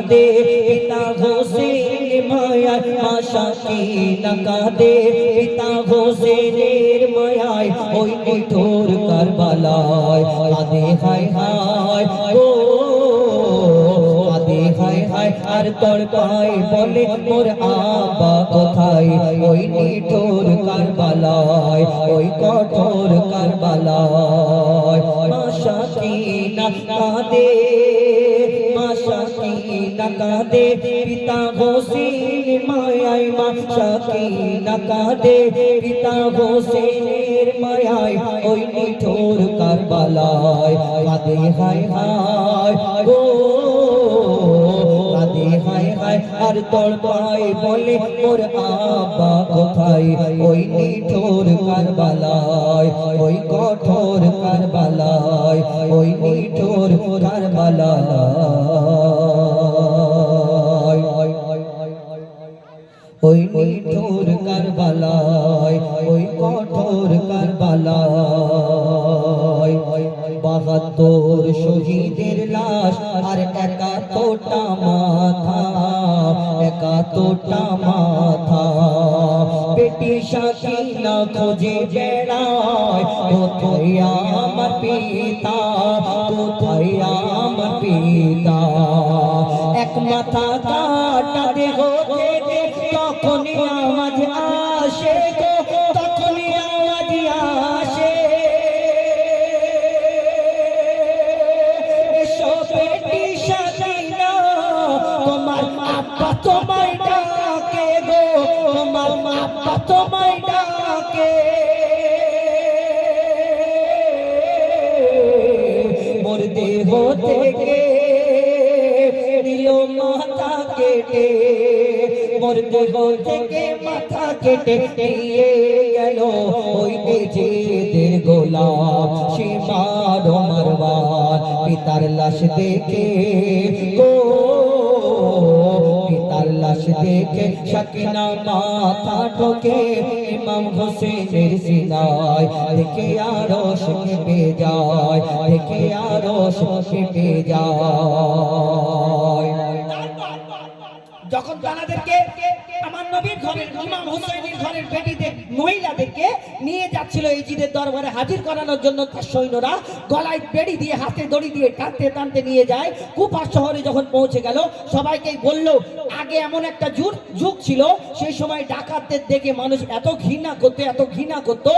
কাঁদে পিতা হোসেন মায়ায় মা সাকিনা কাঁদে পিতা হোসেনের মায়ায় ওই নিঠুর কারবালায় কাঁদে হায় হায় গো কাঁদে হায় হায় আর তড়পায় বলে মোর আব্বা কোথায় ওই নিঠুর কারবালায় ওই কঠোর কারবালায় মা সাকিনা কাঁদে মা সাকিনা কাঁদে পিতা হোসেন মায়ায় মা সাকিনা কাঁদে পিতা হোসেনের মায়ায় ওই নিঠুর কারবালায় কাঁদে হায় হায় গো কাঁদে হায় হায় আর তড়পায় বলে মোর আব্বা কোথায় ওই নিঠুর কারবালায় ওই কঠোর কারবালায় ওই নিঠুর কারবালায় ওই নিঠুর কারবালায় ওই কঠোর কারবালায় ৭২ শহীদের লাশ আর একাত্তরটা মাথা একাত্তরটা মাথা বেটি সাকিনা খোঁজে বেড়ায় কোথায় আমার পিতা কোথায় আমার পিতা এক মাথা কাটা দেহ থেকে তখনই আওয়াজ আসে গো তখনই আওয়াজ আসে এসো বেটি সাকিনা তোমার আব্বা তোমায় ডাকে গো তোমার আব্বা তোমায় ডাকে মোর দেহ থেকে দিল মাথা কেটে মোর দেহ থেকে মাথা কেটে নিয়ে গেল ওই নিজেদের গোলাম সীমার মারওয়ান পিতার লাশ দেখে গো পিতার লাশ দেখে সাকিনা মাথা ঠোকে ইমাম হোসেনের সিনায় দেখে আরশ কেঁপে যায় দেখে আরশ কেঁপে যায় যখন তানাদেরকে আমার নবীর ঘরের ইমাম হোসেনের ঘরের বেটিদের মহিলাদেরকে নিয়ে যাচ্ছিল ইজিদের দরবারে হাজির করানোর জন্য তার সৈন্যরা গলায় বেড়ি দিয়ে হাতে দড়ি দিয়ে টানতে টানতে নিয়ে যায় কুফা শহরে যখন পৌঁছে গেল সবাইকে বলল আগে এমন একটা যুগ ছিল সেই সময় ডাকাতদের দেখে মানুষ এত ঘৃণা করতো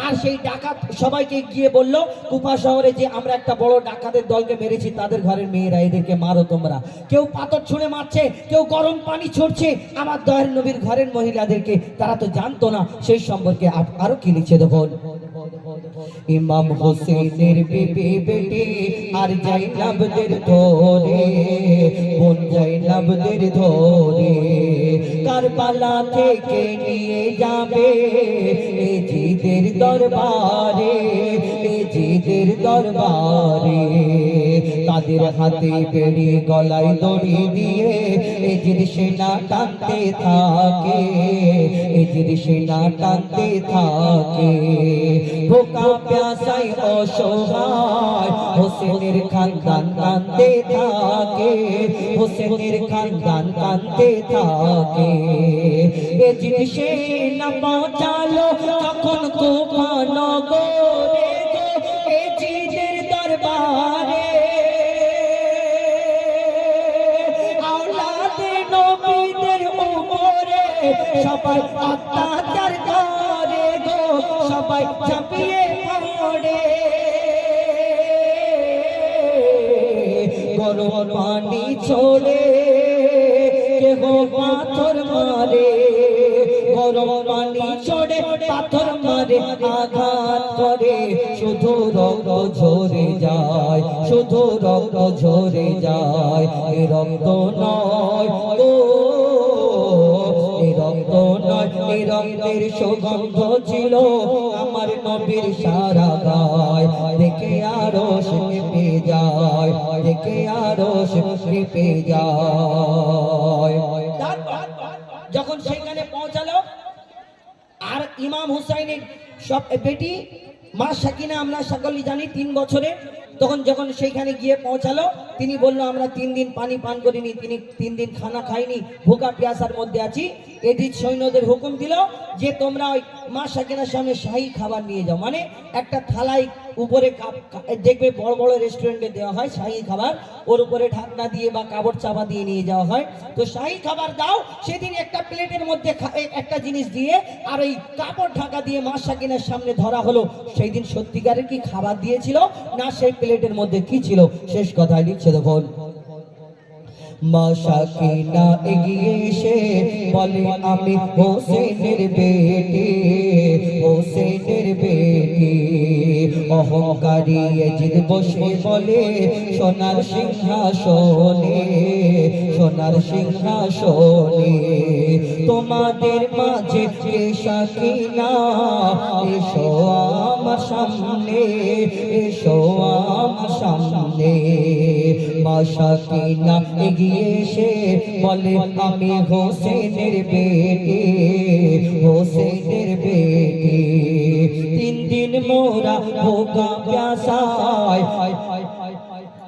আর সেই ডাকাত সবাইকে গিয়ে বলল কুফা শহরে যে আমরা একটা বড় ডাকাতের দলকে মেরেছি তাদের ঘরের মেয়েরা এদেরকে মারো তোমরা কেউ পাথর ছুঁড়ে মারছে কেউ গরম পানি ছড়ছে আমার দয়ার নবীর ঘরের মহিলাদেরকে তারা তো জানতো না সেই সম্পর্কে আরো কি লিখছে দেখুন ইমাম হোসেনের বিবি বেটি আর জাইনাবদের ধরে বোন জাইনাবদের ধরে কারবালা থেকে নিয়ে যাবে এজিদের দরবারে এজিদের দরবারে তাদের হাতে বেড়ি গলায় দড়ি দিয়ে এজিদ সেনা টানতে থাকে এজিদ সেনা টানতে থাকে ভোকা প্যাসাই অসহায় হোসেনের খানদান কাঁদতে থাকে হোসেনের খানদান কাঁদতে থাকে এজিদ সেনা পৌঁছালো তখন কুফা নগরে এজিদের দরবারে আওলাদে নবীদের উপরে সবাই অত্যাচার করে গো সবাই ঝাঁপিয়ে পড়ে গরম পানি ছোড়ে কেহ পাথর মারে গরম পানি ছোড়ে পাথর মারে আঘাত করে শুধু রক্ত ঝরে যায় শুধু রক্ত ঝরে যায় এ রক্ত নয় ও রক্ত নয় এই রক্তের সুগন্ধ ছিল আমার নবীর সারা গায় দেখে আরশ কেঁপে যায় দেখে আরশ কেঁপে যায় যখন সেখানে পৌঁছালো আর ইমাম হুসাইনের সব বেটি মা সাকিনা আমরা সকলেই জানি 3 বছরে তখন যখন সেইখানে গিয়ে পৌঁছালো, তিনি বললো আমরা 3 দিন পানি পান করিনি, তিনি 3 দিন খানা খাইনি, ভোকা প্যাসার মধ্যে আছি। এদিক সৈন্যদের হুকুম দিল যে তোমরা ওই মা সাকিনার সামনে শাহী খাবার নিয়ে যাও, মানে একটা থালায় উপরে দেখবে বড় বড় রেস্টুরেন্টে দেওয়া হয় শাহী খাবার, ওর উপরে ঢাকনা দিয়ে বা কাপড় চাপা দিয়ে নিয়ে যাওয়া হয়। তো শাহী খাবার দাও, সেদিন একটা প্লেটের মধ্যে একটা জিনিস দিয়ে আর ওই কাপড় ঢাকা দিয়ে মা সাকিনার সামনে ধরা হলো। সেই দিন সত্যিকারের কি খাবার দিয়েছিল না সেই প্লেটের মধ্যে কি ছিল, শেষ কথায় লিখছে দেখুন। মা সাকিনা এগিয়ে এসে বলে আমি হোসেনের বেটি, হোসেনের বেটি। অহংকারী এজিদ বসে বলে সোনার সিংহাসনে, সোনার সিংহাসনে তোমাদের মাঝে কে সাকিনা, এসো আমার সামনে, এসো আমার সামনে। মা সাকিনা এগিয়ে এসে বলে আমি হোসেনের বেটি, হোসেনের বেটি। 3 দিন মোরা ভোকা প্যাসায়,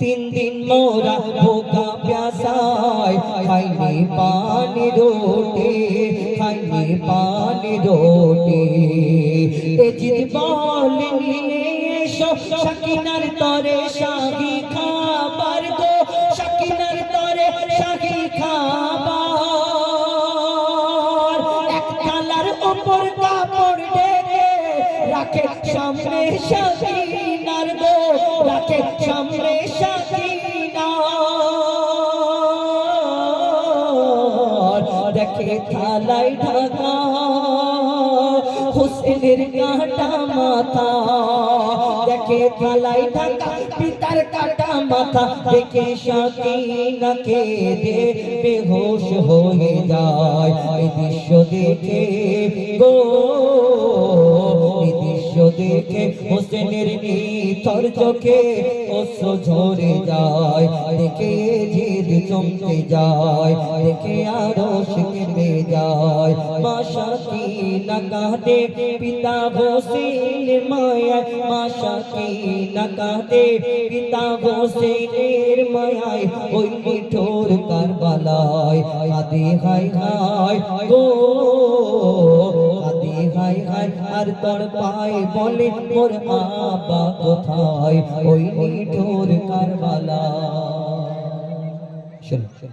3 দিন মোরা ভোকা প্যাসায়, খাইনি পানি রুটি, খাইনি পানি রুটি। এজিদ বলে নিয়ে এসো সাকিনার তরে শাহী খাবার গো, সাকিনার তরে শাহী খাবার। এক থালার উপর কাপড় ঢেকে রাখে সামনে সাকিনার গো, রাখে সামনে সাকিনার। দেখে থালায় ঢাকা হোসেনের কাটা মাথা, দেখে থালায় ঢাকা পিতার কাটা মাথা। দেখে সাকিনা কেঁদে বেহুশ হয়ে যায়। এই দৃশ্য দেখে গো, এই দৃশ্য দেখে হোসেনের নিথর চোখে অশ্রু ঝরে যায়। দেখে জিদ চমকে যায়, দেখে আরশ কেঁপে যায়। মা সাকিনা কাঁদে পিতা হোসেনের মায়ায়, মা সাকিনা কাঁদে পিতা হোসেনের মায়ায়। ওই নিঠুর কারবালায় কাঁদে হায় হায় গো, কাঁদে হায় হায় আর তোর পায় বলে মোর আবা কোথায়, ওই নিঠুর কারবালায়। শুনুন।